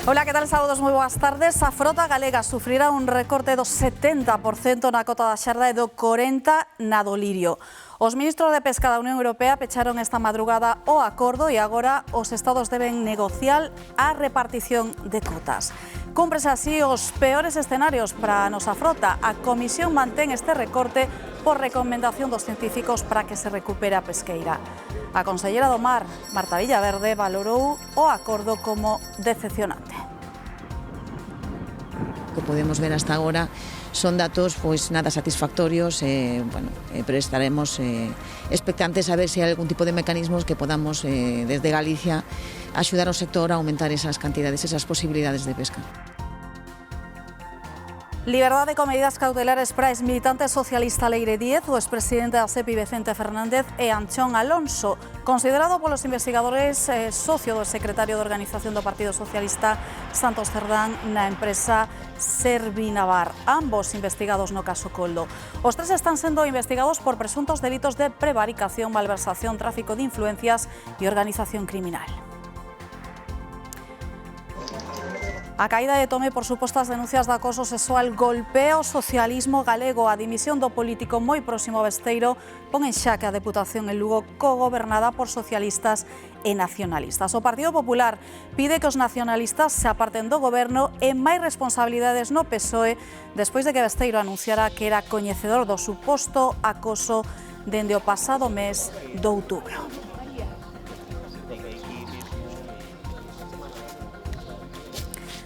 Ola, que tal? Saúdos, moi boas tardes. A frota galega sufrirá un recorte do 70% na cota da xarda e do 40% na do lirio. Os ministros de Pesca da Unión Europea pecharon esta madrugada o acordo e agora os estados deben negociar a repartición de cotas. Cúmprese así os peores escenarios para a nosa frota. A Comisión mantén este recorte por recomendación dos científicos para que se recupere a pesqueira. A conselleira do Mar, Marta Villaverde, valorou o acordo como decepcionante. O que podemos ver hasta agora son datos pois nada satisfactorios, pero estaremos expectantes a ver se hai algún tipo de mecanismos que podamos desde Galicia axudar ao sector a aumentar esas cantidades, esas posibilidades de pesca. Liberdade con medidas cautelares para ex-militante socialista Leire Díez, o expresidente da SEPI Vicente Fernández e Anchón Alonso, considerado polos investigadores socio do secretario de Organización do Partido Socialista Santos Cerdán na empresa Servinavar, ambos investigados no caso Coldo. Os tres están sendo investigados por presuntos delitos de prevaricación, malversación, tráfico de influencias e organización criminal. A caída de Tome por supostas denuncias de acoso sexual golpea o socialismo galego. A dimisión do político moi próximo a Besteiro pon en xaque a Deputación en Lugo, cogobernada por socialistas e nacionalistas. O Partido Popular pide que os nacionalistas se aparten do goberno e máis responsabilidades no PSOE despois de que Besteiro anunciara que era coñecedor do suposto acoso dende o pasado mes de outubro.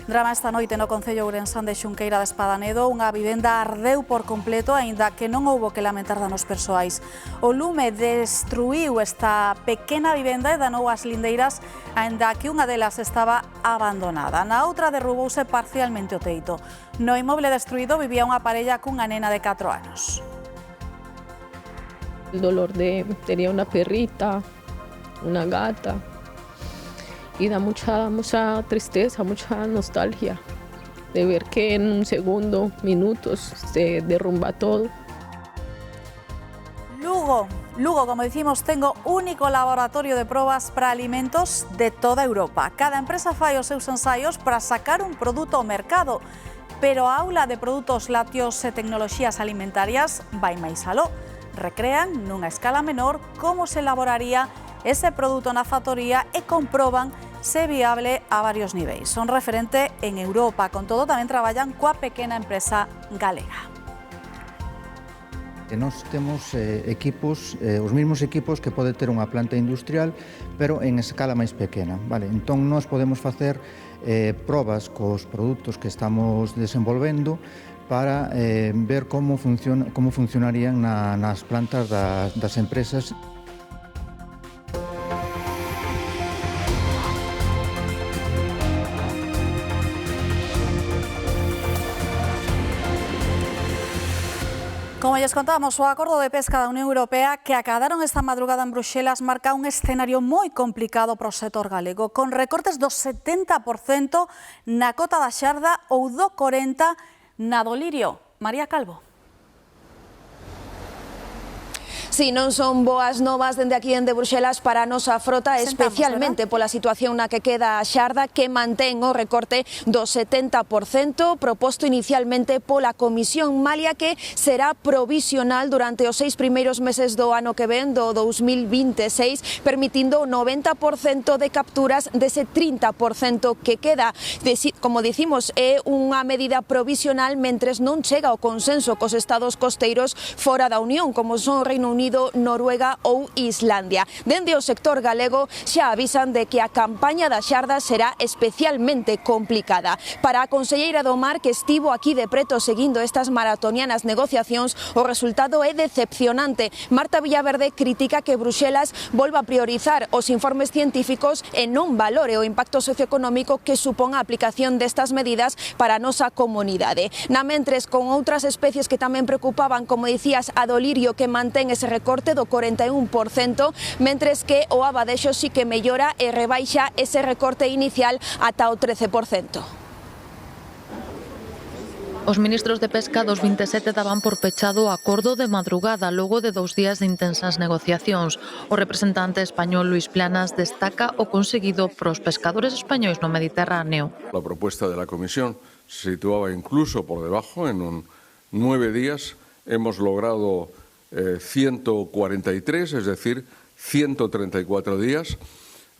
Drama esta noite no concello ourensán de Xunqueira de Espadanedo. Unha vivenda ardeu por completo, aínda que non houbo que lamentar danos persoais. O lume destruiu esta pequena vivenda e danou as lindeiras, aínda que unha delas estaba abandonada. Na outra derrubouse parcialmente o teito. No inmoble destruído vivía unha parella cunha nena de 4 anos. El dolor tenía una perrita, una gata. Y da mucha tristeza, mucha nostalgia de ver que en un segundo, minutos, se derrumba todo. Lugo, como decimos, tengo único laboratorio de probas para alimentos de toda Europa. Cada empresa fai os seus ensaios para sacar un produto ao mercado, pero a aula de produtos lácteos e tecnoloxías alimentarias vai máis aló. Recrean nunha escala menor como se elaboraría ese produto na factoría e comproban se é viable a varios niveis. Son referente en Europa, con todo tamén traballan coa pequena empresa galega. Nós temos equipos, os mesmos equipos que pode ter unha planta industrial, pero en escala máis pequena. Vale? Entón, nós podemos facer probas cos produtos que estamos desenvolvendo para ver como funcionarían nas plantas das empresas. Como lles contamos, o acordo de pesca da Unión Europea que acadaron esta madrugada en Bruxelas marca un escenario moi complicado para o sector galego, con recortes do 70% na cota da xarda ou do 40% na do lirio. María Calvo. Si, non son boas novas dende aquí dende Bruxelas para a nosa frota, especialmente pola situación na que queda a xarda, que mantén o recorte do 70% proposto inicialmente pola Comisión, malia que será provisional durante os 6 primeiros meses do ano que ven, do 2026, permitindo o 90% de capturas dese 30% que queda. Como dicimos, é unha medida provisional mentres non chega o consenso cos estados costeiros fora da Unión, como son o Reino Unido, Noruega ou Islandia. Dende o sector galego xa avisan de que a campaña da xarda será especialmente complicada. Para a conselleira do Mar, que estivo aquí de preto seguindo estas maratonianas negociacións, o resultado é decepcionante. Marta Villaverde critica que Bruxelas volva a priorizar os informes científicos e non valore o impacto socioeconómico que supón a aplicación destas medidas para a nosa comunidade. Na mentres, con outras especies que tamén preocupaban, como dicías, a do lirio, que mantén ese recorte do 41%, mentres que o abadexo sí que mellora e rebaixa ese recorte inicial ata o 13%. Os ministros de Pesca dos 27 daban por pechado o acordo de madrugada logo de 2 días de intensas negociacións. O representante español Luis Planas destaca o conseguido pros pescadores españois no Mediterráneo. La propuesta de la Comisión se situaba incluso por debajo. En 9 días hemos logrado 143, es decir, 134 días.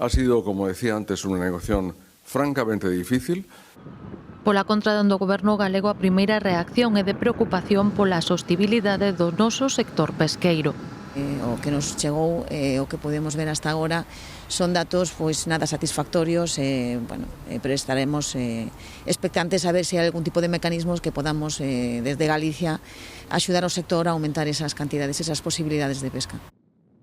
Ha sido, como decía antes, una negociación francamente difícil. Pola contra do goberno galego, a primeira reacción é de preocupación pola sostibilidade do noso sector pesqueiro. O que nos chegou, o que podemos ver hasta agora, son datos pois nada satisfactorios, pero estaremos expectantes a ver se hai algún tipo de mecanismos que podamos desde Galicia axudar ao sector a aumentar esas cantidades, esas posibilidades de pesca.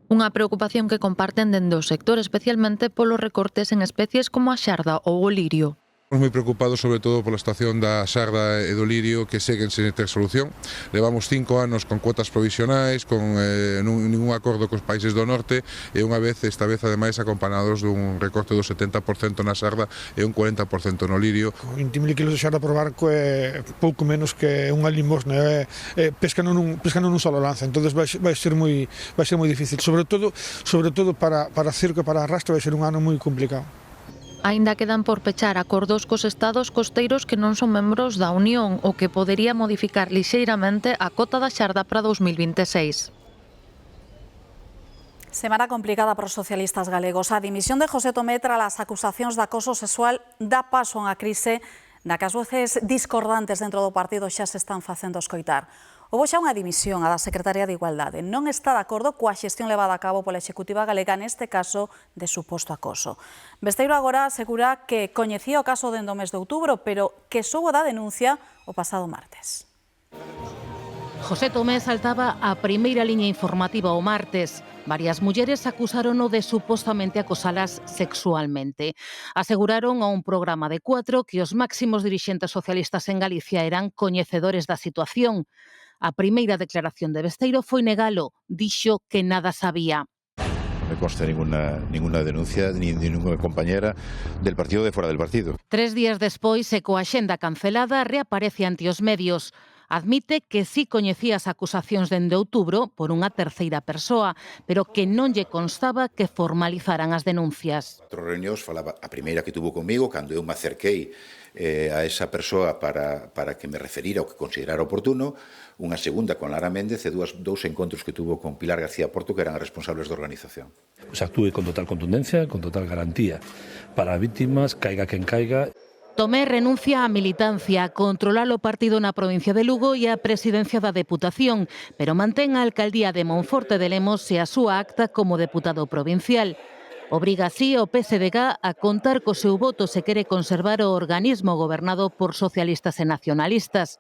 Unha preocupación que comparten dende o sector, especialmente polos recortes en especies como a xarda ou o lirio. Estamos moi preocupados sobre todo pola situación da xarda e do lirio que seguen sen ter solución. Levamos 5 anos con cuotas provisionais, con ningún acordo cos países do norte e esta vez ademais acompanados dun recorte do 70% na xarda e un 40% no lirio. 20.000 kilos de xarda por barco é pouco menos que unha limosna, pescando nun solo lanza, entonces vai ser moi difícil, sobre todo para circo e para arrastre vai ser un ano moi complicado. Aínda quedan por pechar acordos cos estados costeiros que non son membros da Unión, o que podería modificar lixeiramente a cota da xarda para 2026. Semana complicada para os socialistas galegos. A dimisión de José Tomé tras as acusacións de acoso sexual dá paso a unha crise na que as voces discordantes dentro do partido xa se están facendo escoitar. Houbo xa unha dimisión a da secretaria de Igualdade. Non está de acordo coa xestión levada a cabo pola Executiva galega neste caso de suposto acoso. Besteiro agora asegura que coñecía o caso dende o mes de outubro, pero que soubo da denuncia o pasado martes. José Tomé saltaba a primeira liña informativa o martes. Varias mulleres acusárono de supostamente acosalas sexualmente. Aseguraron a un programa de 4 que os máximos dirixentes socialistas en Galicia eran coñecedores da situación. A primeira declaración de Besteiro foi negalo, dixo que nada sabía. No me consta ninguna denuncia ni de ninguna compañera del partido de fuera del partido. 3 días despois, e coa axenda cancelada, reaparece ante os medios. Admite que sí coñecía as acusacións dende outubro por unha terceira persoa, pero que non lle constaba que formalizaran as denuncias. 4 reunións falaba, a primeira que tuvo comigo, cando eu me acerquei a esa persoa para que me referira o que considerara oportuno, unha segunda con Lara Méndez e dous encontros que tuvo con Pilar García Porto, que eran as responsables da organización. Se actúe con total contundencia, con total garantía para as vítimas, caiga quen caiga. Tomé renuncia á militancia, a controlar o partido na provincia de Lugo e a presidencia da Deputación, pero mantén a alcaldía de Monforte de Lemos e a súa acta como deputado provincial. Obriga así o PSDG a contar co seu voto se quere conservar o organismo gobernado por socialistas e nacionalistas.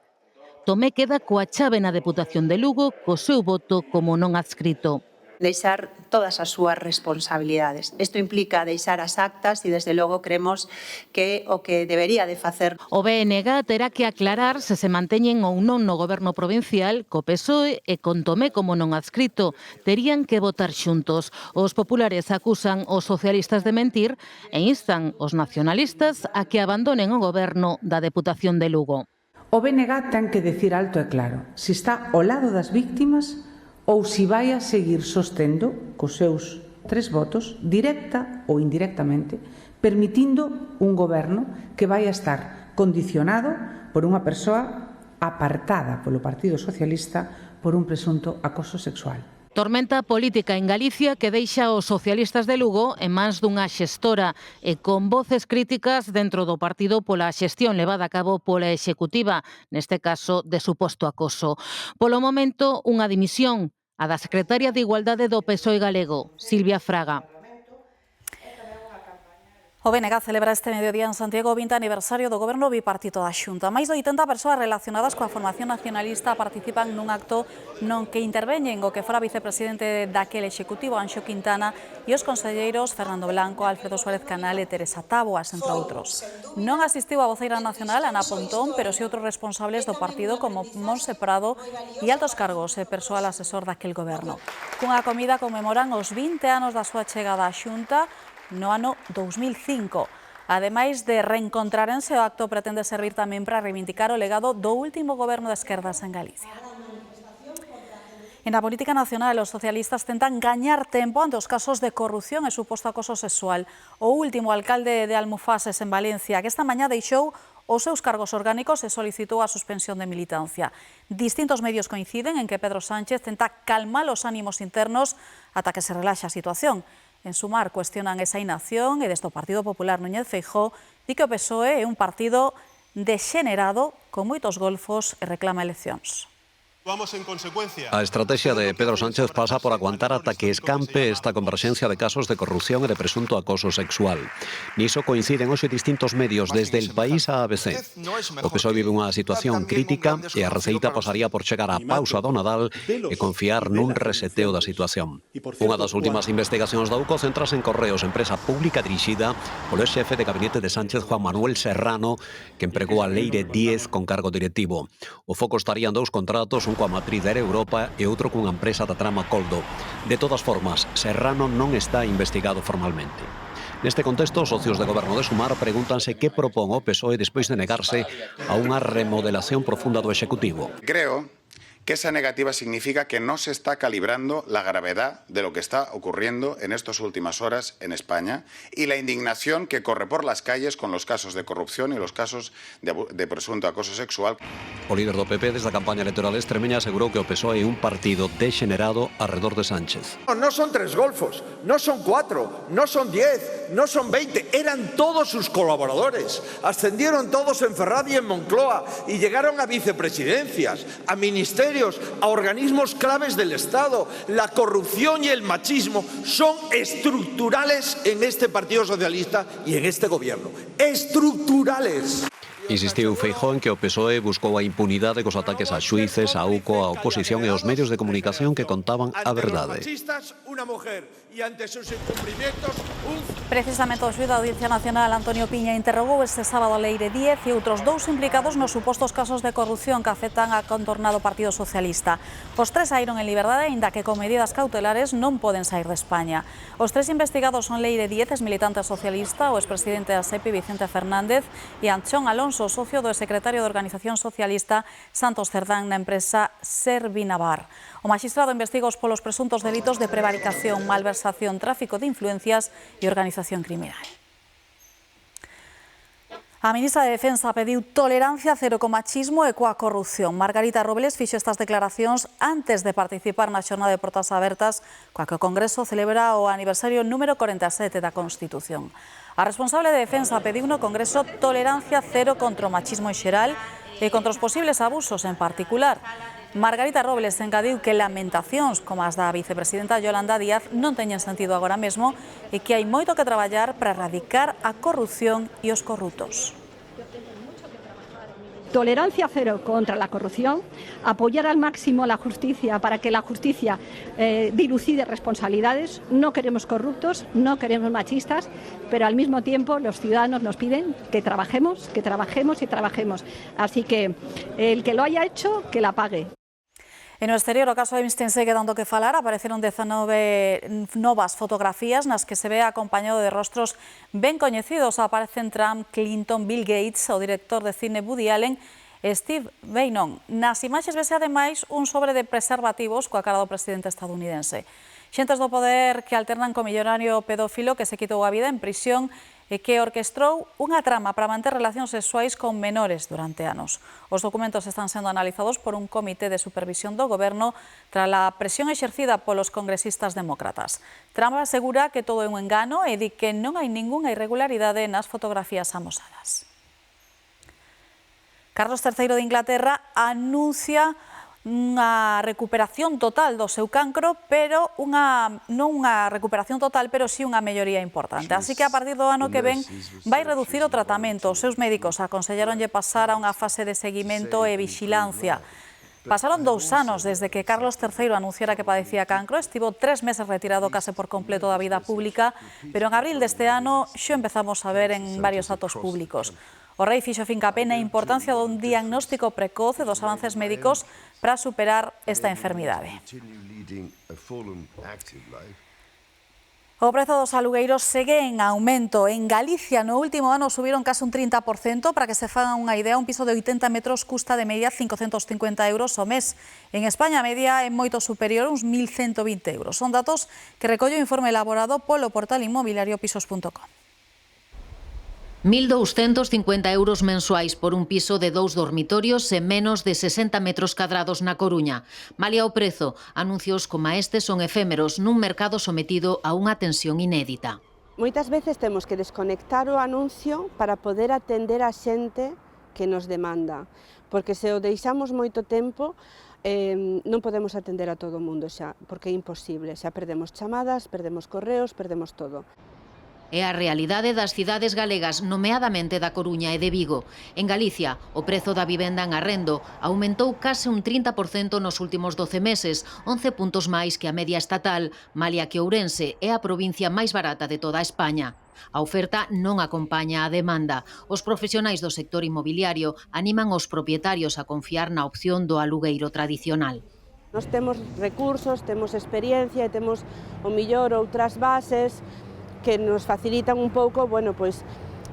Tomé queda coa chave na Deputación de Lugo co seu voto como non adscrito. Deixar todas as súas responsabilidades. Isto implica deixar as actas e, desde logo, creemos que o que debería de facer. O BNG terá que aclarar se manteñen ou non no goberno provincial co PSOE e con Tomé como non adscrito. Terían que votar xuntos. Os populares acusan os socialistas de mentir e instan os nacionalistas a que abandonen o goberno da Deputación de Lugo. O BNG ten que decir alto e claro se está ao lado das víctimas ou se vai a seguir sostendo cos seus 3 votos, directa ou indirectamente, permitindo un goberno que vai a estar condicionado por unha persoa apartada polo Partido Socialista por un presunto acoso sexual. Tormenta política en Galicia que deixa os socialistas de Lugo en mans dunha xestora e con voces críticas dentro do partido pola xestión levada a cabo pola Executiva, neste caso de suposto acoso. Polo momento, unha dimisión, a da secretaria de Igualdade do PSOE galego, Silvia Fraga. O BNG celebra este mediodía en Santiago o 20 aniversario do goberno bipartito da Xunta. Máis de 80 persoas relacionadas coa formación nacionalista participan nun acto non que interveñen o que fora vicepresidente daquele executivo, Anxo Quintana, e os conselleiros Fernando Blanco, Alfredo Suárez Canal e Teresa Táboas, entre outros. Non asistiu a voceira nacional, Ana Pontón, pero si outros responsables do partido como Monse Prado e altos cargos e persoal asesor daquel goberno. Cunha comida conmemoran os 20 anos da súa chegada á Xunta no ano 2005. Ademais de reencontrarense, o acto pretende servir tamén para reivindicar o legado do último goberno de esquerdas en Galicia. En a política nacional, os socialistas tentan gañar tempo ante os casos de corrupción e suposto acoso sexual. O último alcalde de Almufases, en Valencia, que esta mañá deixou os seus cargos orgánicos e solicitou a suspensión de militancia. Distintos medios coinciden en que Pedro Sánchez tenta calmar os ánimos internos ata que se relaxe a situación. En Sumar cuestionan esa inacción e desde o Partido Popular Núñez Feijóo di que o PSOE é un partido dexenerado con moitos golfos e reclama eleccións. A estrategia de Pedro Sánchez pasa por aguantar ata que escampe esta converxencia de casos de corrupción e de presunto acoso sexual. Niso coinciden hoxe distintos medios desde El País a ABC. O PSOE vive unha situación crítica e a receita pasaría por chegar á pausa do Nadal e confiar nun reseteo da situación. Unha das últimas investigacións da UCO centrase en Correos, empresa pública dirixida polo xefe de gabinete de Sánchez, Juan Manuel Serrano, que empregou a Leire 10 con cargo directivo. O foco estaría en dous contratos, un coa matriz da Europa e outro cunha empresa da trama Coldo. De todas formas, Serrano non está investigado formalmente. Neste contexto, os socios de goberno de Sumar pregúntanse que propón o PSOE despois de negarse a unha remodelación profunda do Executivo. Creo que esa negativa significa que no se está calibrando la gravedad de lo que está ocurriendo en estas últimas horas en España y la indignación que corre por las calles con los casos de corrupción y los casos de presunto acoso sexual. O líder do PP desde a campaña electoral extremeña asegurou que o PSOE é un partido dexenerado arredor de Sánchez. No son 3 golfos, no son 4, no son 10, no son 20, eran todos sus colaboradores. Ascendieron todos en Ferraz y en Moncloa y llegaron a vicepresidencias, a ministerios, a organismos claves del Estado. La corrupción y el machismo son estructurales en este Partido Socialista y en este gobierno. ¡Estructurales! Insistiu Feijóo en que o PSOE buscou a impunidade cos ataques a xuíces, a UCO, a oposición e aos medios de comunicación que contaban a verdade. Precisamente o xuíz da Audiencia Nacional, Antonio Piña, interrogou este sábado a Leire 10 e outros 2 implicados nos supostos casos de corrupción que afectan a contornado Partido Socialista. Os 3 saíron en liberdade, aínda que con medidas cautelares non poden sair de España. Os 3 investigados son Leire 10, exmilitante socialista, o expresidente da SEPI, Vicente Fernández, e Anchón Alonso, socio do secretario de Organización Socialista Santos Cerdán na empresa Servinavar. O magistrado investiga os polos presuntos delitos de prevaricación, malversación, tráfico de influencias e organización criminal. A ministra de Defensa pediu tolerancia cero co machismo e coa corrupción. Margarita Robles fixo estas declaracións antes de participar na xornada de portas abertas coa que o Congreso celebra o aniversario número 47 da Constitución. A responsable de Defensa pediu no Congreso tolerancia cero contra o machismo en xeral e contra os posibles abusos en particular. Margarita Robles engadiu que lamentacións como as da vicepresidenta Yolanda Díaz non teñen sentido agora mesmo e que hai moito que traballar para erradicar a corrupción e os corruptos. Tolerancia cero contra la corrupción, apoyar al máximo la justicia para que la justicia dilucide responsabilidades. No queremos corruptos, no queremos machistas, pero al mismo tiempo los ciudadanos nos piden que trabajemos y trabajemos. Así que el que lo haya hecho, que la pague. En o exterior, o caso Epstein segue dando que falar. Apareceron 19 novas fotografías nas que se ve acompañado de rostros ben coñecidos. Aparecen Trump, Clinton, Bill Gates, o director de cine Woody Allen e Steve Bannon. Nas imaxes vese ademais un sobre de preservativos coa cara do presidente estadounidense. Xentes do poder que alternan co millonario pedófilo que se quitou a vida en prisión e que orquestrou unha trama para manter relacións sexuais con menores durante anos. Os documentos están sendo analizados por un comité de supervisión do goberno tras a presión exercida polos congresistas demócratas. Trump asegura que todo é un engano e di que non hai ningunha irregularidade nas fotografías amosadas. Carlos III de Inglaterra anuncia unha recuperación total do seu cancro, pero non unha recuperación total, pero sí unha melloría importante. Así que a partir do ano que ven vai reducir o tratamento. Os seus médicos aconsellaronlle pasar a unha fase de seguimento e vixilancia. Pasaron 2 anos desde que Carlos III anunciara que padecía cancro. Estivo 3 meses retirado case por completo da vida pública, pero en abril deste ano xo empezamos a ver en varios actos públicos. O rei fixo fincapé na importancia dun diagnóstico precoz e dos avances médicos para superar esta enfermidade. O prezo dos alugueiros segue en aumento. En Galicia no último ano subiron case un 30%. Para que se fagan unha idea, un piso de 80 metros custa de media 550 euros ao mes. En España a media é moito superior, uns 1.120 euros. Son datos que recolle o informe elaborado polo portal inmobiliario pisos.com. 1.250 euros mensuais por un piso de 2 dormitorios e menos de 60 metros cadrados na Coruña. Malia o prezo, anuncios como este son efémeros nun mercado sometido a unha tensión inédita. Moitas veces temos que desconectar o anuncio para poder atender a xente que nos demanda, porque se o deixamos moito tempo non podemos atender a todo o mundo xa, porque é imposible, xa perdemos chamadas, perdemos correos, perdemos todo. É a realidade das cidades galegas, nomeadamente da Coruña e de Vigo. En Galicia, o prezo da vivenda en arrendo aumentou case un 30% nos últimos 12 meses, 11 puntos máis que a media estatal, malia que Ourense é a provincia máis barata de toda España. A oferta non acompaña a demanda. Os profesionais do sector inmobiliario animan os propietarios a confiar na opción do alugueiro tradicional. Nós temos recursos, temos experiencia e temos o mellor outras bases que nos facilitan un pouco, bueno, pois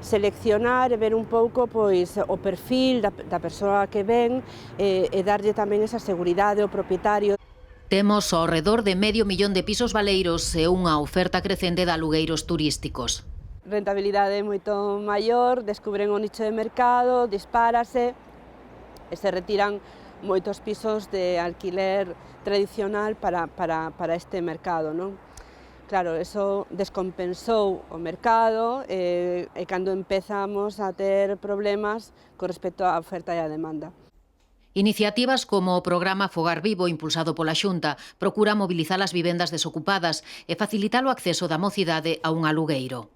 seleccionar e ver un pouco pois o perfil da persoa que ven e darlle tamén esa seguridade ao propietario. Temos ao redor de 500.000 de pisos baleiros e unha oferta crecente de alugueiros turísticos. Rentabilidade moito maior, descubren o nicho de mercado, dispárase e se retiran moitos pisos de alquiler tradicional para este mercado, non? Claro, eso descompensou o mercado e cando empezamos a ter problemas con respecto á oferta e á demanda. Iniciativas como o programa Fogar Vivo, impulsado pola Xunta, procura mobilizar as vivendas desocupadas e facilitar o acceso da mocidade a un alugueiro.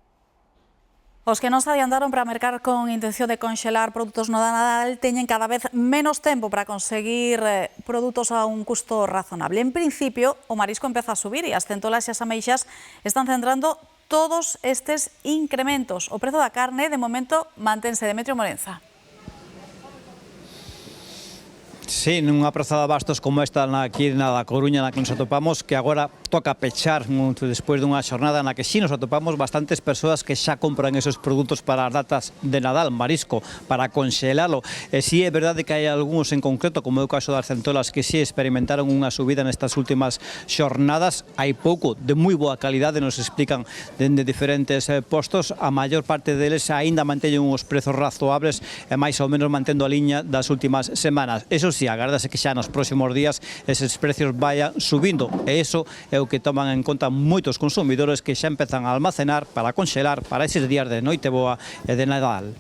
Os que non se adiantaron para mercar con intención de conxelar produtos no Nadal teñen cada vez menos tempo para conseguir produtos a un custo razonable. En principio, o marisco empeza a subir e as centolas e as ameixas están centrando todos estes incrementos. O prezo da carne, de momento, mantense. Demetrio Morenza. Sí, nunha praza de abastos como esta aquí na da Coruña na que nos atopamos, que agora toca pechar despois dunha xornada na que sí nos atopamos bastantes persoas que xa compran esos produtos para as datas de Nadal, marisco, para conxelalo. E sí é verdade que hai algúns en concreto, como é o caso das centolas, que sí experimentaron unha subida nestas últimas xornadas. Hai pouco, de moi boa calidade, nos explican dende diferentes postos. A maior parte deles aínda manteñen uns prezos razoables e máis ou menos mantendo a liña das últimas semanas. Eso sí, agardase que xa nos próximos días eses precios vayan subindo, e iso é o que toman en conta moitos consumidores que xa empezan a almacenar para conxelar para eses días de Noiteboa e de Nadal.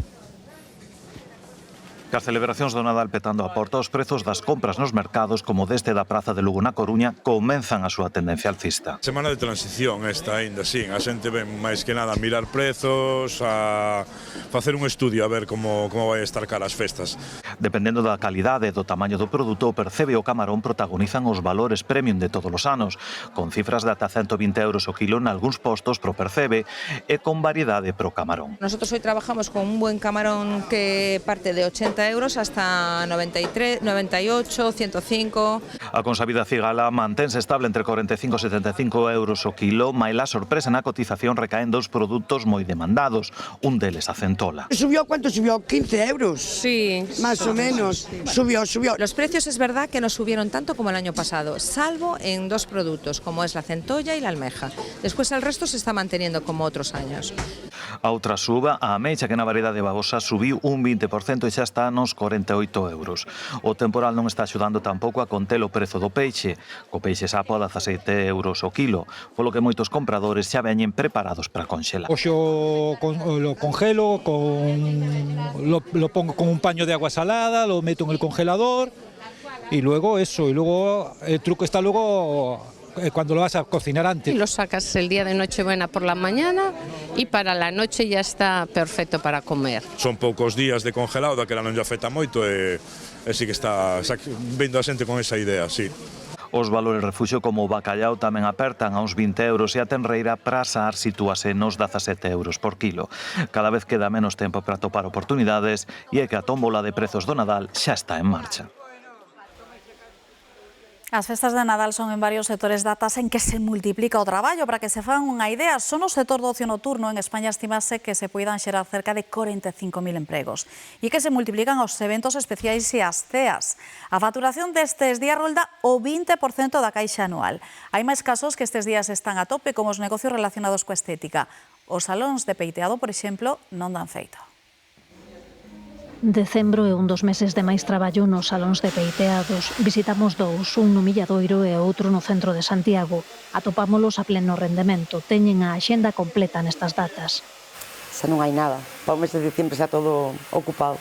As celebracións do Nadal petando a porta, os prezos das compras nos mercados, como deste da Praza de Lugo na Coruña, comenzan a súa tendencia alcista. Semana de transición esta aínda, sí. A xente ven máis que nada a mirar prezos, a facer un estudio a ver como vai estar cara as festas. Dependendo da calidade e do tamaño do produto, o Percebe e o Camarón protagonizan os valores premium de todos os anos, con cifras de ata 120 euros o kilo nalgúns postos pro Percebe e con variedade pro Camarón. Nosotros hoy trabajamos con un buen camarón que parte de 80 euros hasta 93, 98, 105. A consabida cigala mantense estable entre 45 e 75 euros o kilo, mais a sorpresa na cotización recaen dos produtos moi demandados, un deles a centola. ¿Subió cuánto subió? 15 euros. Sí. Más o menos. Subió. Los precios es verdad que no subieron tanto como el año pasado, salvo en dos productos, como es la centolla y la almeja. Después el resto se está manteniendo como otros años. A outra suba, a ameixa, que na variedade babosa subiu un 20% e xa está nos 48 euros. O temporal non está axudando tampouco a conter o prezo do peixe, co peixe sapo a 17 euros o kilo, polo que moitos compradores xa veñen preparados para conxelar. Oxo lo congelo, lo pongo con un paño de agua salada, lo meto en el congelador y luego eso, y luego el truco está luego cuando lo vas a cocinar antes. Y lo sacas el día de Nochebuena por la mañana y para la noche ya está perfecto para comer. Son poucos días de congelado, daquela non lle afecta moito e sí que está vendo a xente con esa idea, sí. Os valores refuxio como o bacallau tamén apertan a uns 20 euros e a tenreira para asar sitúase nos 17 euros por kilo. Cada vez queda menos tempo para topar oportunidades e é que a tómbola de prezos do Nadal xa está en marcha. As festas de Nadal son en varios sectores datas en que se multiplica o traballo. Para que se fan unha idea, só no sector do ocio nocturno en España estimase que se poidan xerar cerca de 45.000 empregos e que se multiplican os eventos especiais e as ceas. A facturación destes días rolda o 20% da caixa anual. Hai máis casos que estes días están a tope, como os negocios relacionados coa estética. Os salóns de peiteado, por exemplo, non dan feito. Decembro é un dos meses de máis traballo nos salóns de peiteados. Visitamos dous, un no Milladoiro e outro no centro de Santiago. Atopámolos a pleno rendemento. Teñen a axenda completa nestas datas. Xa non hai nada. Para o mes de diciembre xa todo ocupado.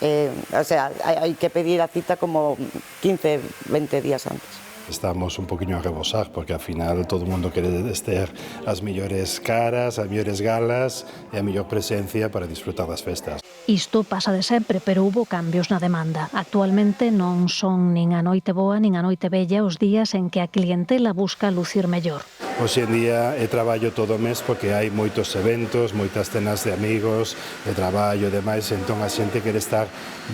O sea, hai que pedir a cita como 15, 20 días antes. Estamos un poquinho a rebosar porque ao final todo o mundo quere ter as mellores caras, as mellores galas e a mellor presencia para disfrutar das festas. Isto pasa de sempre, pero hubo cambios na demanda. Actualmente non son nin a noite boa nin a noite bella os días en que a clientela busca lucir mellor. Hoxe en día traballo todo o mes porque hai moitos eventos, moitas cenas de amigos, de traballo e demais, entón a xente quere estar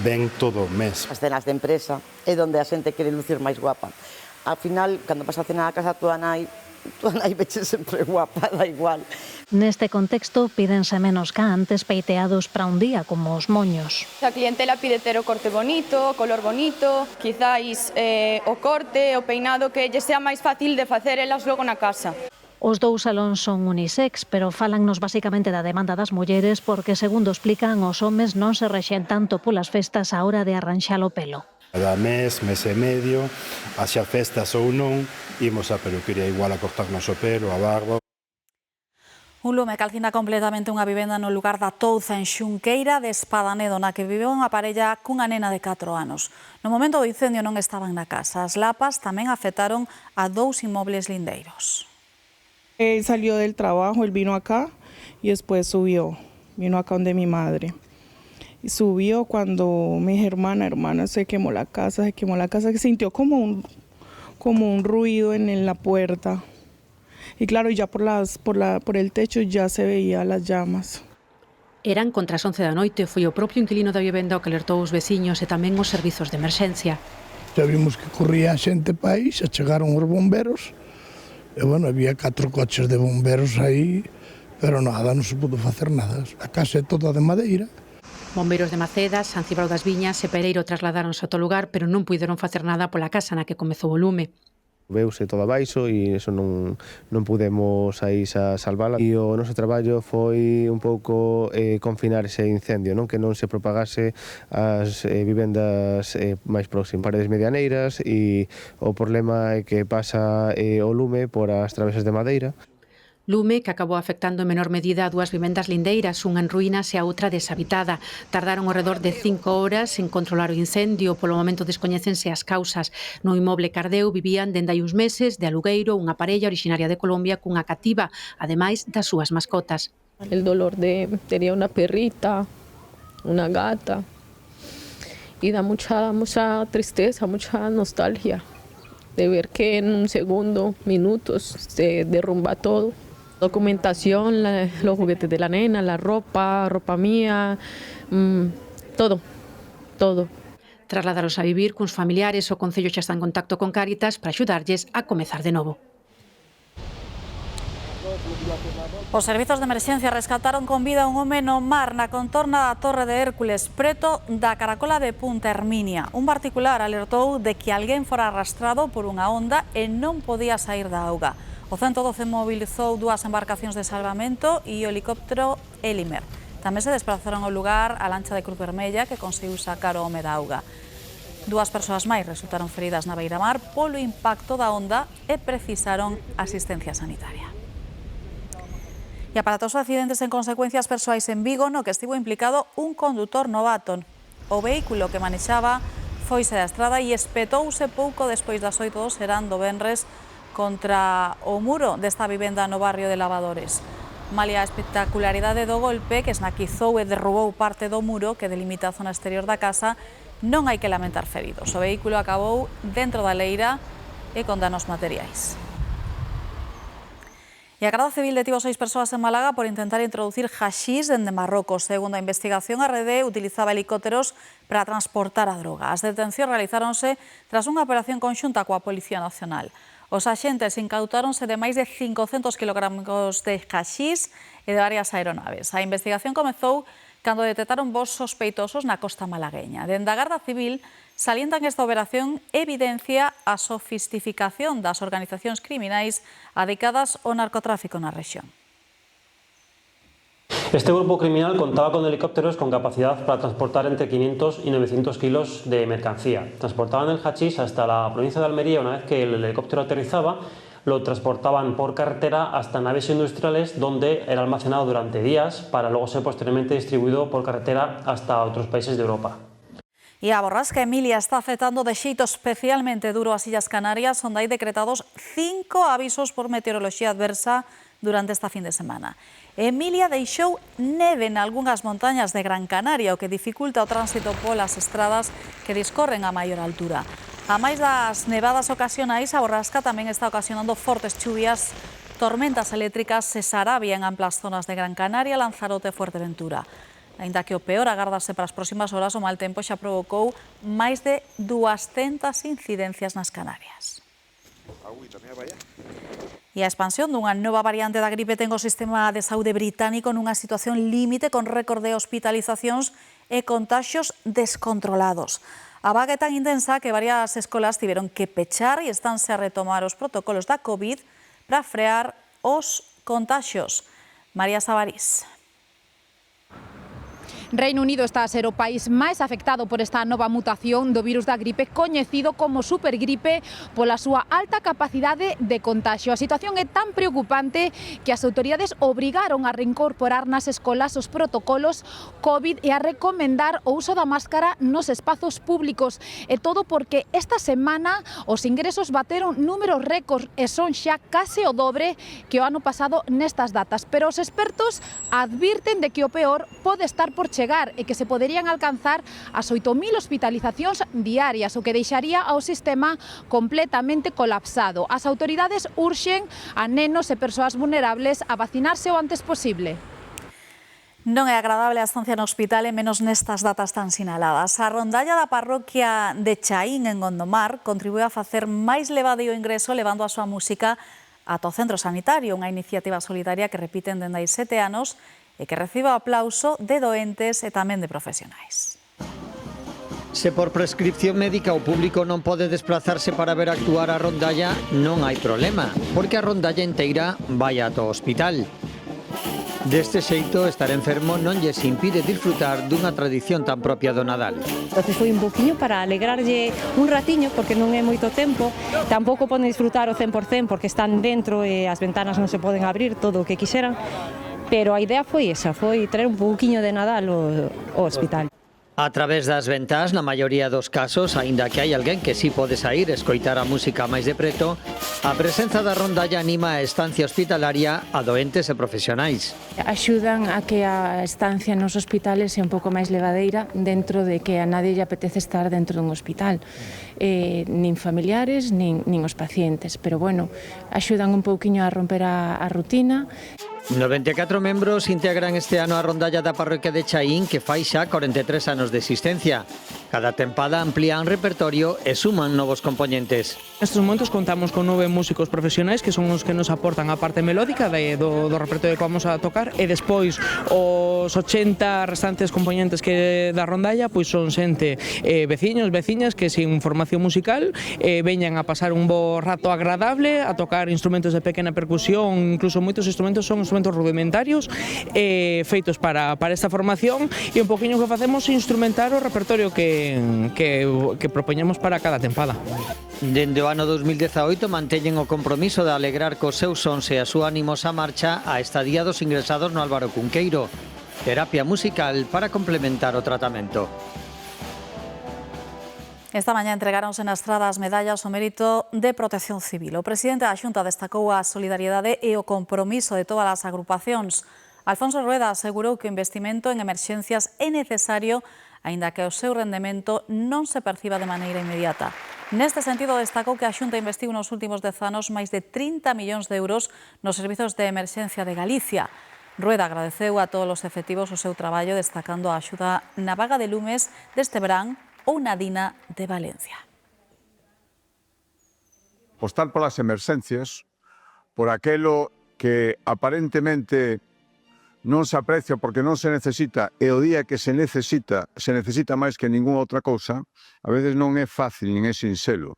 ben todo o mes. As cenas de empresa é onde a xente quere lucir máis guapa. Al final, cando vas a cenar a casa tua nai veche sempre guapa, da igual. Neste contexto, pídense menos ca antes peiteados para un día, como os moños. A clientela pide ter o corte bonito, o color bonito, quizáis o corte, o peinado que lle sea máis fácil de facer elas logo na casa. Os dous salóns son unisex, pero falannos basicamente da demanda das mulleres porque, segundo explican, os homes non se rexen tanto polas festas á hora de arranxar o pelo. Cada mes, mes e medio, haxa festas ou non, imos a peluquería igual a cortarnos o pelo, a barba. Un lume calcina completamente unha vivenda no lugar da Touza, en Xunqueira de Espadanedo, na que viveu unha parella cunha nena de 4 anos. No momento do incendio non estaban na casa. As lapas tamén afectaron a 2 inmobles lindeiros. Él salió del trabajo, él vino acá y después vino acá donde mi madre. Y subió cuando mi hermana se quemó la casa, que sintió como un ruido en la puerta. Y claro, ya por el techo ya se veía las llamas. Eran contra as 11 da noite, foi o propio inquilino da vivenda o que alertou os veciños e tamén os servizos de emerxencia. Ya vimos que corría a xente para aí, xa chegaron os bomberos, e bueno, había 4 coches de bomberos aí, pero nada, non se pudo facer nada. A casa é toda de madeira. Bombeiros de Maceda, San Cibrao das Viñas e Pereiro trasladaronse ao lugar, pero non puideron facer nada pola casa na que comezou o lume. Veuse todo abaixo e iso non pudemos aí xa salvala. E o noso traballo foi un pouco confinar ese incendio, non que non se propagase as vivendas máis próximas. Paredes medianeiras e o problema é que pasa o lume por as travesas de madeira. Lume que acabou afectando en menor medida a 2 vivendas lindeiras, unha en ruínas e a outra deshabitada. Tardaron ao redor de 5 horas en controlar o incendio, polo momento descoñécense as causas. No inmoble Cardeu vivían dende hai uns meses de alugueiro unha parella originaria de Colombia cunha cativa, ademais das súas mascotas. El dolor tenía una perrita, una gata, y da mucha tristeza, mucha nostalgia de ver que en un segundo, minutos, se derrumba todo. Documentación, los juguetes de la nena, la ropa mía, todo. Trasladaros a vivir cuns familiares, o Concello xa está en contacto con Cáritas para axudarlles a comezar de novo. Os servizos de emerxencia rescataron con vida un home no mar na contorna da Torre de Hércules, preto da caracola de Punta Herminia. Un particular alertou de que alguén fora arrastrado por unha onda e non podía sair da auga. O 112 mobilizou 2 embarcacións de salvamento e o helicóptero Elimer. Tamén se desplazaron ao lugar a lancha de Cruz Vermella que conseguiu sacar o home da auga. 2 persoas máis resultaron feridas na beiramar polo impacto da onda e precisaron asistencia sanitaria. E aparatoso accidentes en consecuencias persoais en Vigo no que estivo implicado un condutor novato. O vehículo que manexaba foise da estrada e espetouse pouco despois das 8 do serán do venres contra o muro desta vivenda no barrio de Lavadores. Malia a espectacularidade do golpe que esnaquizou e derrubou parte do muro que delimita a zona exterior da casa, non hai que lamentar feridos. O vehículo acabou dentro da leira e con danos materiais. E E a Garda Civil detivo 6 persoas en Málaga por intentar introducir haxís dende Marrocos. Segundo a investigación, a rede utilizaba helicópteros para transportar a droga. As detencións realizáronse tras unha operación conxunta coa Policía Nacional. Os axentes incautáronse de máis de 500 kilogramos de haxís e de varias aeronaves. A investigación comezou cando detectaron voos sospeitosos na costa malagueña. Dende a Garda Civil salientan que esta operación evidencia a sofisticación das organizacións criminais adicadas ao narcotráfico na rexión. Este grupo criminal contaba con helicópteros con capacidad para transportar entre 500 y 900 kilos de mercancía. Transportaban el hachís hasta la provincia de Almería. Una vez que el helicóptero aterrizaba, lo transportaban por carretera hasta naves industriales donde era almacenado durante días para luego ser posteriormente distribuido por carretera hasta otros países de Europa. E a borrasca Emilia está afectando de xeito especialmente duro as Illas Canarias, onde hai decretados 5 avisos por meteoroloxía adversa durante esta fin de semana. Emilia deixou neve en algunhas montañas de Gran Canaria, o que dificulta o tránsito polas estradas que discorren a maior altura. A máis das nevadas ocasionais, a borrasca tamén está ocasionando fortes chuvias, tormentas eléctricas e sarabia en amplas zonas de Gran Canaria, Lanzarote e Fuerteventura. Aínda que o peor agardase para as próximas horas, o mal tempo xa provocou máis de 200 incidencias nas Canarias. E a expansión dunha nova variante da gripe ten o sistema de saúde británico nunha situación límite con récord de hospitalizacións e contaxios descontrolados. A vaga é tan intensa que varias escolas tiveron que pechar e estánse a retomar os protocolos da COVID para frear os contaxios. María Sabarís. Reino Unido está a ser o país máis afectado por esta nova mutación do virus da gripe, coñecido como supergripe pola súa alta capacidade de contagio. A situación é tan preocupante que as autoridades obrigaron a reincorporar nas escolas os protocolos COVID e a recomendar o uso da máscara nos espazos públicos. E todo porque esta semana os ingresos bateron números récord e son xa case o dobre que o ano pasado nestas datas. Pero os expertos advirten de que o peor pode estar por chegar e que se poderían alcanzar as 8.000 hospitalizacións diarias, o que deixaría ao sistema completamente colapsado. As autoridades urxen a nenos e persoas vulnerables a vacinarse o antes posible. Non é agradable a estancia no hospital e menos nestas datas tan sinaladas. A rondalla da parroquia de Chaín, en Gondomar, contribúe a facer máis levado o ingreso levando a súa música ata o centro sanitario, unha iniciativa solidaria que repiten dende hai 7 anos e que recibe o aplauso de doentes e tamén de profesionais. Se por prescripción médica o público non pode desplazarse para ver actuar a rondalla, non hai problema, porque a rondalla inteira vai ata o hospital. Deste xeito, estar enfermo non lles impide disfrutar dunha tradición tan propia do Nadal. Entonces foi un poquinho para alegrarlle un ratiño, porque non é moito tempo. Tampouco poden disfrutar o 100% porque están dentro e as ventanas non se poden abrir todo o que quixeran. Pero a idea foi esa, foi traer un pouquiño de Nadal ao hospital. A través das ventás, na maioría dos casos, aínda que hai alguén que si pode saír e escoitar a música máis de preto, a presenza da rondalla anima a estancia hospitalaria a doentes e profesionais. Axudan a que a estancia nos hospitales sea un pouco máis levadeira dentro de que a nadie lle apetece estar dentro dun hospital. Nin familiares, nin os pacientes. Pero bueno, axudan un pouquiño a romper a rutina. 94 membros integran este ano a rondalla da parroquia de Chaín, que fai xa 43 anos de existencia. Cada tempada amplían repertorio e suman novos componentes. Nestes momentos contamos con 9 músicos profesionais que son os que nos aportan a parte melódica do repertorio que vamos a tocar, e despois os 80 restantes componentes que da rondalla pois son xente, veciños, veciñas que sin formación musical veñan a pasar un bo rato agradable, a tocar instrumentos de pequena percusión, incluso moitos instrumentos son instrumentos rudimentarios feitos para esta formación, e un poquinho que facemos é instrumentar o repertorio que propoñemos para cada tempada. Dende o ano 2018 manteñen o compromiso de alegrar cos seus sons e a súa animosa marcha a estadía dos ingresados no Álvaro Cunqueiro, terapia musical para complementar o tratamento. Esta mañá entregáronse na estrada as medallas ao mérito de Protección Civil. O presidente da Xunta destacou a solidariedade e o compromiso de todas as agrupacións. Alfonso Rueda asegurou que o investimento en emerxencias é necesario aínda que o seu rendemento non se perciba de maneira inmediata. Neste sentido, destacou que a Xunta investiu nos últimos 10 anos máis de 30 millóns de euros nos servizos de emerxencia de Galicia. Rueda agradeceu a todos os efectivos o seu traballo, destacando a axuda na vaga de lumes deste verán ou na Dina de Valencia. Apostar polas emerxencias, por aquelo que aparentemente non se aprecia porque non se necesita, e o día que se necesita máis que ninguna outra cousa, a veces non é fácil nin é sinxelo,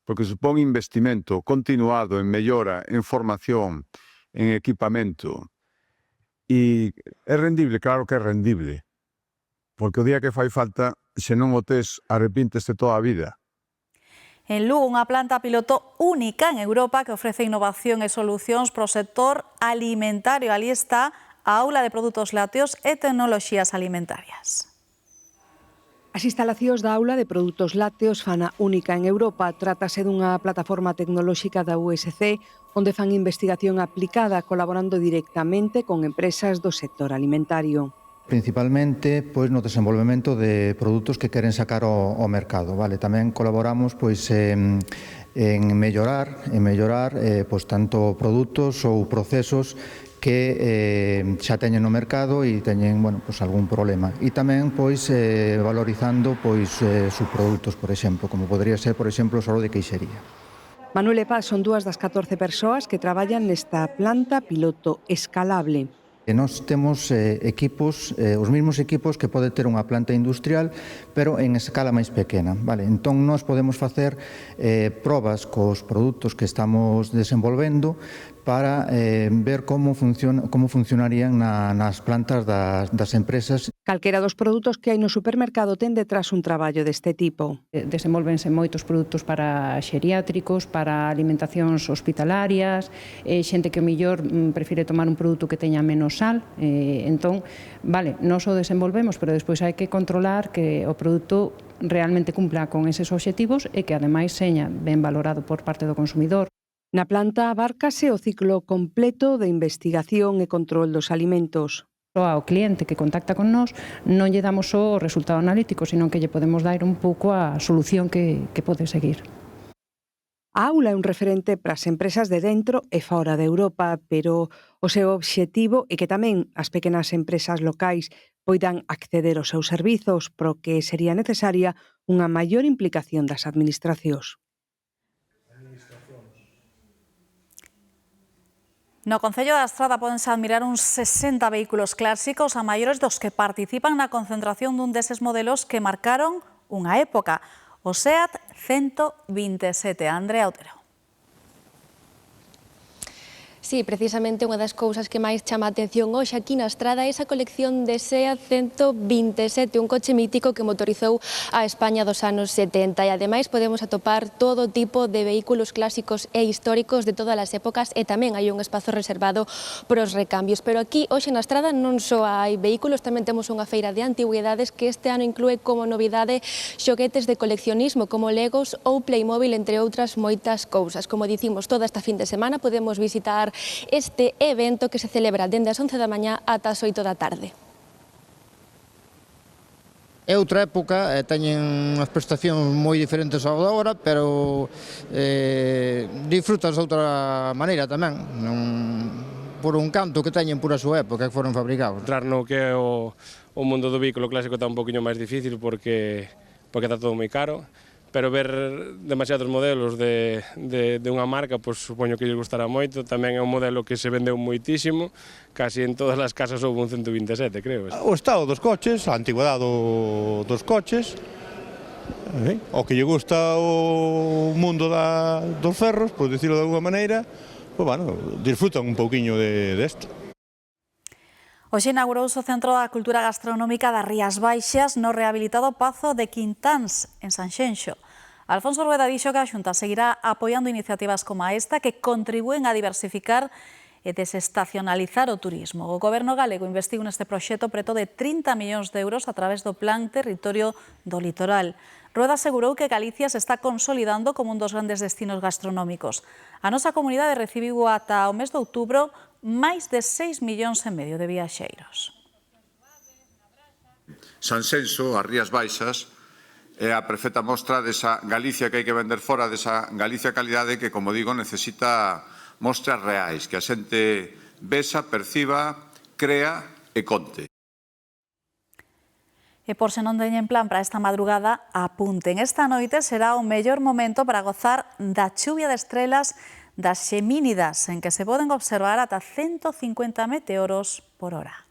porque supón investimento continuado en mellora, en formación, en equipamento. E é rendible, claro que é rendible, porque o día que fai falta, se non o tes, arrepínteste toda a vida. En Lugo, unha planta piloto única en Europa que ofrece innovación e solucións para o sector alimentario. Ali está a aula de produtos lácteos e tecnoloxías alimentarias. As instalacións da aula de produtos lácteos fana única en Europa. Trátase dunha plataforma tecnolóxica da USC onde fan investigación aplicada colaborando directamente con empresas do sector alimentario. Principalmente no desenvolvemento de produtos que queren sacar ao mercado. Tamén colaboramos en mellorar tanto produtos ou procesos que xa teñen no mercado e teñen algún problema. E tamén valorizando subprodutos, por exemplo, como podría ser, por exemplo, o solo de queixería. Manuel e Paz son dúas das 14 persoas que traballan nesta planta piloto escalable. Nós temos equipos, os mesmos equipos que pode ter unha planta industrial, pero en escala máis pequena. Entón, nós podemos facer probas cos produtos que estamos desenvolvendo para ver como funcionarían nas plantas das empresas. Calquera dos produtos que hai no supermercado ten detrás un traballo deste tipo. Desenvolvense moitos produtos para xeriátricos, para alimentacións hospitalarias, xente que o mellor prefire tomar un produto que teña menos sal. Entón, nós o desenvolvemos, pero despois hai que controlar que o produto realmente cumpla con eses obxectivos e que ademais seña ben valorado por parte do consumidor. Na planta abárcase o ciclo completo de investigación e control dos alimentos. Ao cliente que contacta con nós non lle damos só o resultado analítico, sino que lle podemos dar un pouco a solución que pode seguir. A aula é un referente para as empresas de dentro e fora de Europa, pero o seu obxectivo é que tamén as pequenas empresas locais poidan acceder aos seus servizos, pro que sería necesaria unha maior implicación das administracións. No Concello da Estrada pódense admirar uns 60 vehículos clásicos a maiores dos que participan na concentración dun deses modelos que marcaron unha época, o SEAT 127. Andrea Otero. Sí, precisamente unha das cousas que máis chama a atención hoxe aquí na Estrada é esa colección de SEAT 127, un coche mítico que motorizou a España dos anos 70 e ademais podemos atopar todo tipo de vehículos clásicos e históricos de todas as épocas e tamén hai un espazo reservado para os recambios. Pero aquí hoxe na Estrada non só hai vehículos, tamén temos unha feira de antigüedades que este ano inclúe como novidade xoguetes de coleccionismo como Legos ou Playmobil, entre outras moitas cousas. Como dicimos, toda esta fin de semana podemos visitar este evento que se celebra dende as 11 da mañá ata as 8 da tarde. É outra época, teñen unhas prestacións moi diferentes ao de agora, pero disfrutas de outra maneira tamén, por un canto que teñen por a súa época que foron fabricados. Entrar no que é o mundo do vehículo clásico está un poquinho máis difícil porque está todo moi caro, pero ver demasiados modelos de unha marca, pois supoño que lles gustará moito. Tamén é un modelo que se vendeu moitísimo, casi en todas as casas houve un 127, creo. O estado dos coches, a antigüedade dos coches, o que lle gusta o mundo dos ferros, por dicirlo de alguma maneira, disfrutan un pouquiño desto. Hoxe inaugurouse o Centro da Cultura Gastronómica das Rías Baixas no rehabilitado Pazo de Quintáns, en Sanxenxo. Alfonso Rueda dixo que a Xunta seguirá apoiando iniciativas como esta que contribúen a diversificar e desestacionalizar o turismo. O Goberno galego investiu neste proxecto preto de 30 millóns de euros a través do Plan Territorio do Litoral. Rueda asegurou que Galicia se está consolidando como un dos grandes destinos gastronómicos. A nosa comunidade recibiu ata o mes de outubro máis de 6,5 millóns de viaxeiros. Sanxenxo, as Rías Baixas, é a perfecta mostra desa Galicia que hai que vender fora, desa Galicia calidade que, como digo, necesita mostras reais, que a xente vexa, perciba, crea e conte. E por se non teñen plan para esta madrugada, apunten. Esta noite será o mellor momento para gozar da chuvia de estrelas das Xemínidas, en que se poden observar ata 150 meteoros por hora.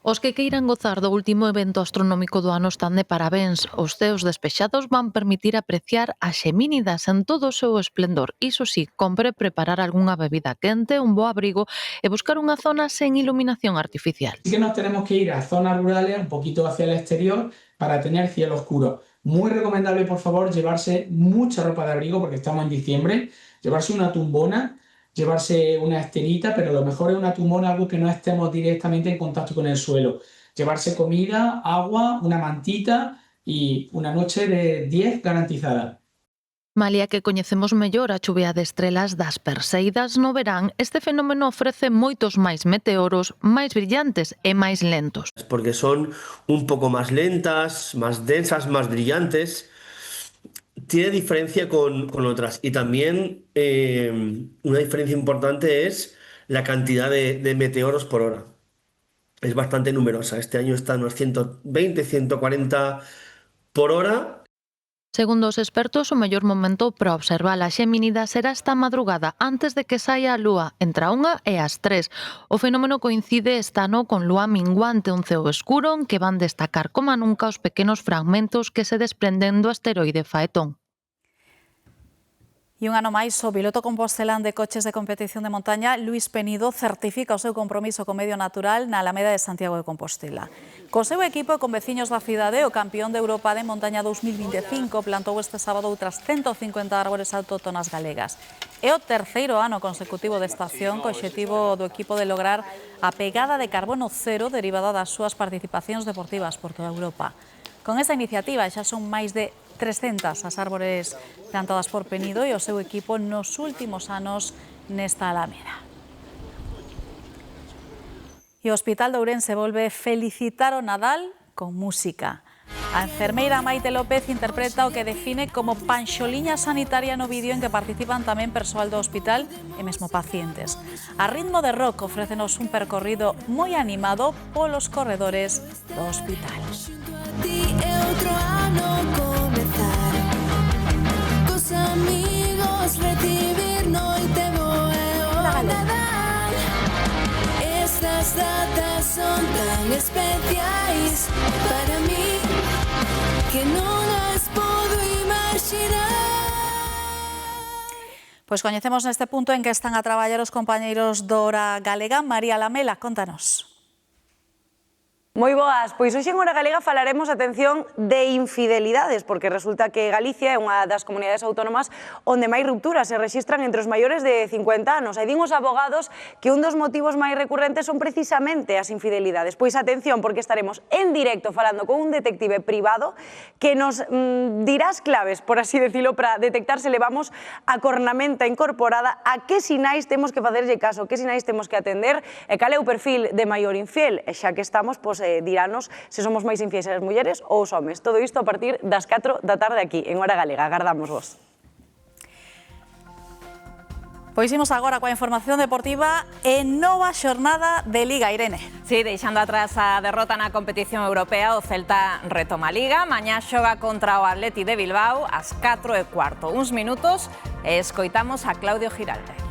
Os que queiran gozar do último evento astronómico do ano están de parabéns. Os ceos despexados van permitir apreciar as Xemínidas en todo o seu esplendor. Iso sí, compre preparar algunha bebida quente, un bo abrigo e buscar unha zona sen iluminación artificial. Sí que nos tenemos que ir a zonas rurales, un poquito hacia el exterior, para tener cielo oscuro. Muy recomendable, por favor, llevarse mucha ropa de abrigo porque estamos en diciembre, llevarse una tumbona, llevarse una esterita, pero lo mejor es una tumbona, algo que no estemos directamente en contacto con el suelo. Llevarse comida, agua, una mantita y una noche de 10 garantizada. Malia que coñecemos mellor a chuvia de estrelas das Perseidas no verán, este fenómeno ofrece moitos máis meteoros, máis brillantes e máis lentos. Porque son un pouco máis lentas, máis densas, máis brillantes. Tiene diferencia con otras y también una diferencia importante es la cantidad de meteoros por hora. Es bastante numerosa. Este año está unos 120, 140 por hora. Segundo os expertos, o mellor momento para observar a Xemínidas será esta madrugada antes de que saia a lúa, entre a 1 e as 3. O fenómeno coincide este ano con lúa minguante, un ceo escuro en que van destacar como nunca os pequenos fragmentos que se desprenden do asteroide Faetón. E un ano máis, o piloto compostelán de coches de competición de montaña, Luis Penido, certifica o seu compromiso co medio natural na Alameda de Santiago de Compostela. Co seu equipo e con veciños da cidade, o campeón de Europa de Montaña 2025 plantou este sábado outras 150 árbores autóctonas galegas. É o terceiro ano consecutivo desta acción co obxectivo do equipo de lograr a pegada de carbono cero derivada das súas participacións deportivas por toda Europa. Con esta iniciativa xa son máis de 300 as árbores plantadas por Penido e o seu equipo nos últimos anos nesta Alameda. E o Hospital de Ourense volve felicitar o Nadal con música. A enfermeira Maite López interpreta o que define como panxoliña sanitaria no vídeo en que participan tamén persoal do hospital e mesmo pacientes. A ritmo de rock ofrécenos un percorrido moi animado polos corredores do hospital. Amigos, recibir noite boa o Nadal. Estas datas son tan especiais para mí que non as podo imaginar. Pois coñecemos neste punto en que están a traballar os compañeiros do Hora Galega. María Lamela, contanos. Moi boas, pois hoxe en Hora Galega falaremos, atención, de infidelidades, porque resulta que Galicia é unha das comunidades autónomas onde máis rupturas se rexistran entre os maiores de 50 anos. E din os abogados que un dos motivos máis recurrentes son precisamente as infidelidades. Pois atención, porque estaremos en directo falando con un detective privado que nos dirá as claves, por así decirlo, para detectar se levamos a cornamenta incorporada, a que sinais temos que facerlle caso, que sinais temos que atender e cal é o perfil de maior infiel. E xa que estamos, pois dirános se somos máis infieles as mulleres ou os homes. Todo isto a partir das 4 da tarde aquí, en Hora Galega. Agardamos vos. Pois imos agora coa información deportiva e nova xornada de Liga, Irene. Sí, deixando atrás a derrota na competición europea, o Celta retoma a Liga. Mañá xoga contra o Atleti de Bilbao ás 4:15. Uns minutos e escoitamos a Claudio Giralde.